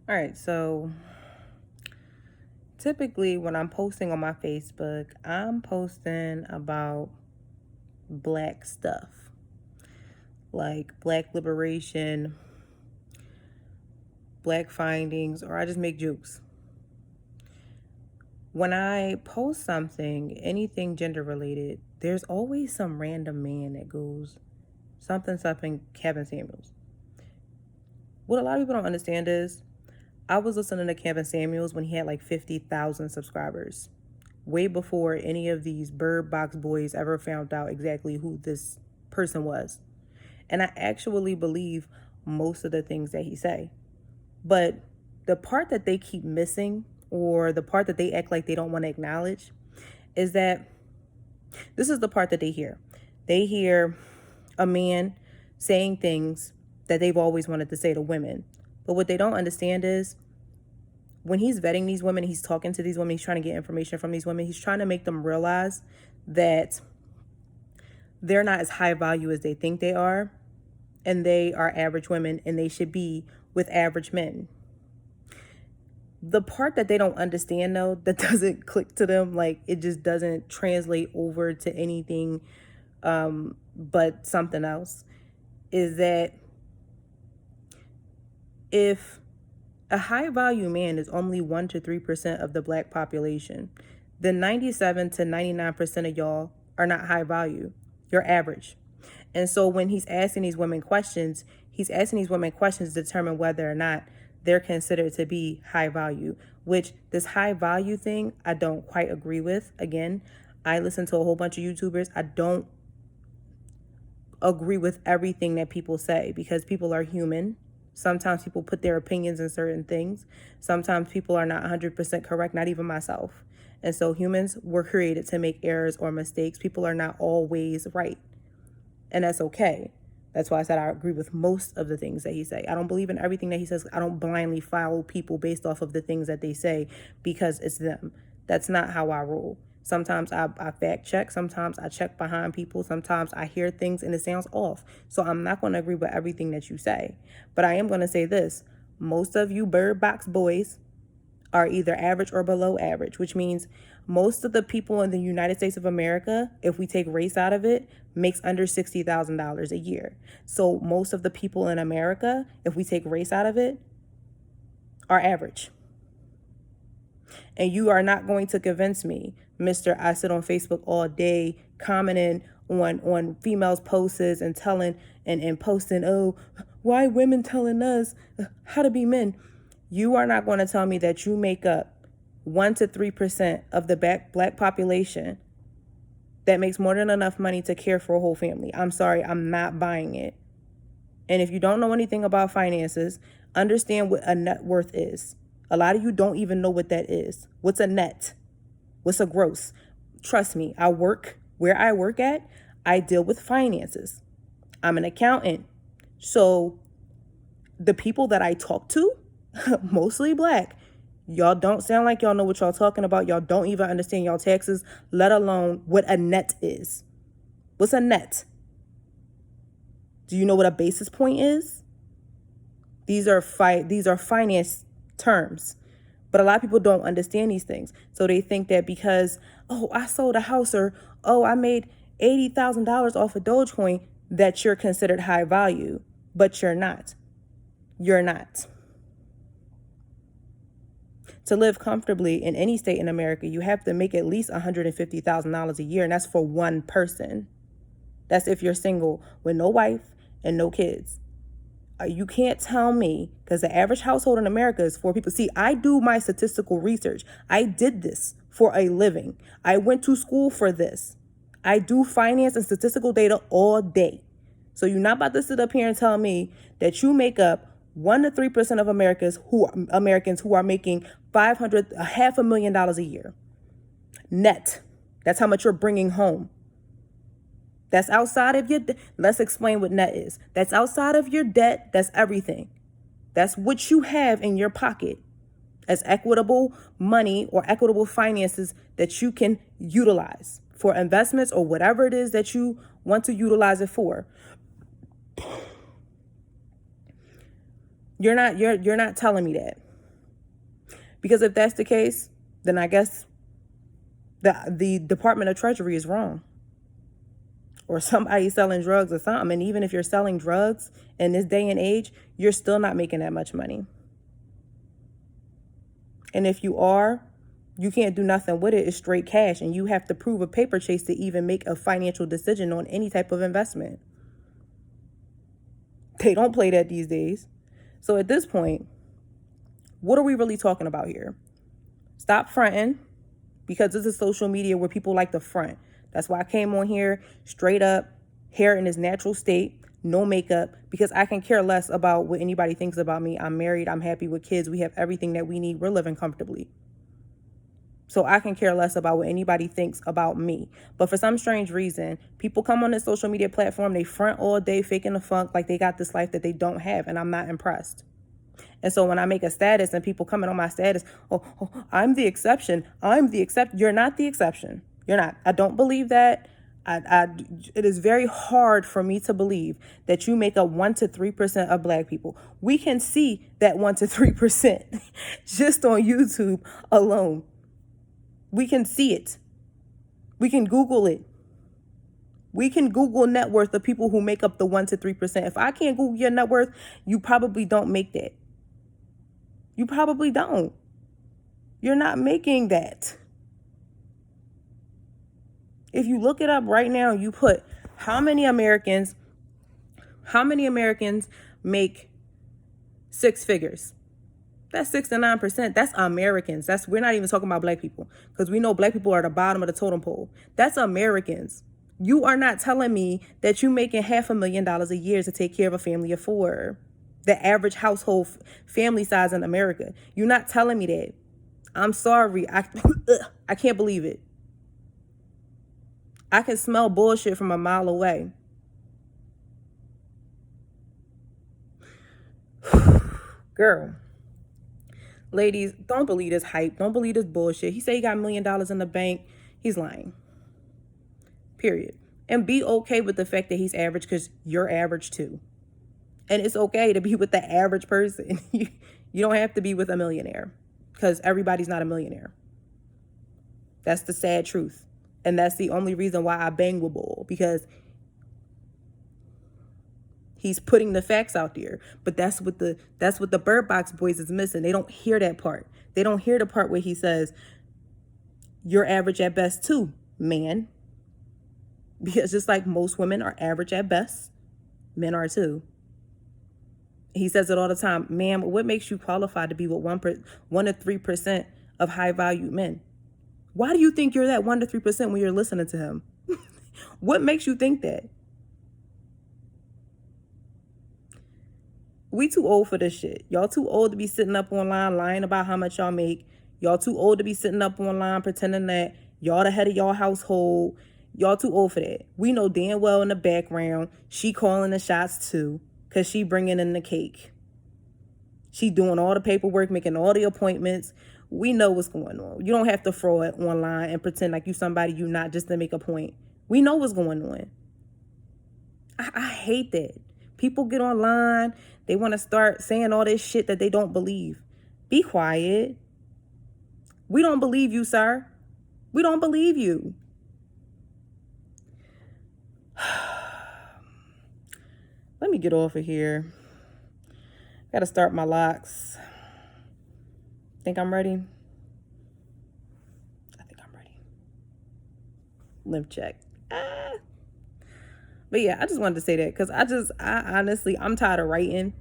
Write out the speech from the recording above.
All right, so typically when I'm posting on my Facebook, I'm posting about black stuff, like black liberation, black findings, or I just make jokes. When I post something, anything gender related, there's always some random man that goes something Kevin Samuels. What a lot of people don't understand is I was listening to Kevin Samuels when he had like 50,000 subscribers, way before any of these Bird Box boys ever found out exactly who this person was. And I actually believe most of the things that he say. But the part that they keep missing, or the part that they act like they don't want to acknowledge, is that this is the part that they hear. They hear a man saying things that they've always wanted to say to women. But what they don't understand is when he's vetting these women, he's talking to these women, he's trying to get information from these women, he's trying to make them realize that they're not as high value as they think they are, and they are average women, and they should be with average men. The part that they don't understand, though, that doesn't click to them, like it just doesn't translate over to anything but something else, is that if a high value man is only 1 to 3% of the black population, then 97 to 99% of y'all are not high value. You're average. And so when he's asking these women questions, he's asking these women questions to determine whether or not they're considered to be high value, which this high value thing, I don't quite agree with. Again, I listen to a whole bunch of YouTubers. I don't agree with everything that people say because people are human. Sometimes people put their opinions in certain things. Sometimes people are not 100% correct, not even myself. And so humans were created to make errors or mistakes. People are not always right. And that's okay. That's why I said I agree with most of the things that he say. I don't believe in everything that he says. I don't blindly follow people based off of the things that they say because it's them. That's not how I roll. Sometimes I fact check. Sometimes I check behind people. Sometimes I hear things and it sounds off. So I'm not going to agree with everything that you say. But I am going to say this. Most of you Bird Box boys are either average or below average, which means most of the people in the United States of America, if we take race out of it, makes under $60,000 a year. So most of the people in America, if we take race out of it, are average. And you are not going to convince me, Mr. I sit on Facebook all day commenting on females' posts and telling and posting, oh, why women telling us how to be men? You are not going to tell me that you make up 1 to 3% of the black population that makes more than enough money to care for a whole family. I'm sorry, I'm not buying it. And if you don't know anything about finances, understand what a net worth is. A lot of you don't even know what that is. What's a net? What's a gross? Trust me, I work where I work at. I deal with finances. I'm an accountant. So the people that I talk to, mostly black, y'all don't sound like y'all know what y'all talking about. Y'all don't even understand y'all taxes, let alone what a net is. What's a net? Do you know what a basis point is? These are finance terms. But a lot of people don't understand these things. So they think that because, oh, I sold a house, or, oh, I made $80,000 off of Dogecoin, that you're considered high value. But you're not. You're not. To live comfortably in any state in America, you have to make at least $150,000 a year, and that's for one person. That's if you're single with no wife and no kids. You can't tell me, because the average household in America is 4 people. See, I do my statistical research. I did this for a living. I went to school for this. I do finance and statistical data all day. So you're not about to sit up here and tell me that you make up 1 to 3% of Americans who are making $500,000 a year net. That's how much you're bringing home. That's outside of your let's explain what net is. That's outside of your debt. That's everything. That's what you have in your pocket as equitable money or equitable finances that you can utilize for investments or whatever it is that you want to utilize it for. You're not telling me that. Because if that's the case, then I guess the Department of Treasury is wrong. Or somebody selling drugs or something. And even if you're selling drugs in this day and age, you're still not making that much money. And if you are, you can't do nothing with it. It's straight cash. And you have to prove a paper chase to even make a financial decision on any type of investment. They don't play that these days. So at this point, what are we really talking about here? Stop fronting, because this is social media where people like to front. That's why I came on here straight up, hair in its natural state, no makeup, because I can care less about what anybody thinks about me. I'm married. I'm happy with kids. We have everything that we need. We're living comfortably. So I can care less about what anybody thinks about me. But for some strange reason, people come on this social media platform, they front all day, faking the funk like they got this life that they don't have. And I'm not impressed. And so when I make a status and people comment on my status, oh, I'm the exception. I'm the exception. You're not the exception. You're not. I don't believe that. It is very hard for me to believe that you make up 1 to 3% of Black people. We can see that 1 to 3% just on YouTube alone. We can see it. We can Google it. We can Google net worth of people who make up the 1 to 3%. If I can't Google your net worth, you probably don't make that. You probably don't. You're not making that. If you look it up right now, you put how many Americans make 6 figures? That's 6 to 9%. That's Americans. We're not even talking about Black people, because we know Black people are at the bottom of the totem pole. That's Americans. You are not telling me that you're making $500,000 a year to take care of a family of 4. The average household family size in America. You're not telling me that. I'm sorry. I can't believe it. I can smell bullshit from a mile away. Girl. Ladies, don't believe this hype. Don't believe this bullshit. He said he got $1 million in the bank. He's lying. Period. And be okay with the fact that he's average, because you're average too. And it's okay to be with the average person. You don't have to be with a millionaire, because everybody's not a millionaire. That's the sad truth. And that's the only reason why I bang with Bull, because he's putting the facts out there. But that's what the Bird Box Boys is missing. They don't hear that part. They don't hear the part where he says, you're average at best too, man. Because just like most women are average at best, men are too. He says it all the time. Ma'am, what makes you qualified to be with 1 to 3% of high value men? Why do you think you're that 1 to 3% when you're listening to him? What makes you think that? We too old for this shit. Y'all too old to be sitting up online lying about how much y'all make. Y'all too old to be sitting up online pretending that y'all the head of y'all household. Y'all too old for that. We know damn well in the background, she calling the shots too, because she bringing in the cake. She doing all the paperwork, making all the appointments. We know what's going on. You don't have to fraud online and pretend like you somebody you not just to make a point. We know what's going on. I hate that. People get online, they want to start saying all this shit that they don't believe. Be quiet. We don't believe you, sir. We don't believe you. Let me get off of here. Gotta start my locks. Think I'm ready? I think I'm ready. Lymph check. But yeah, I just wanted to say that, because I honestly, I'm tired of writing.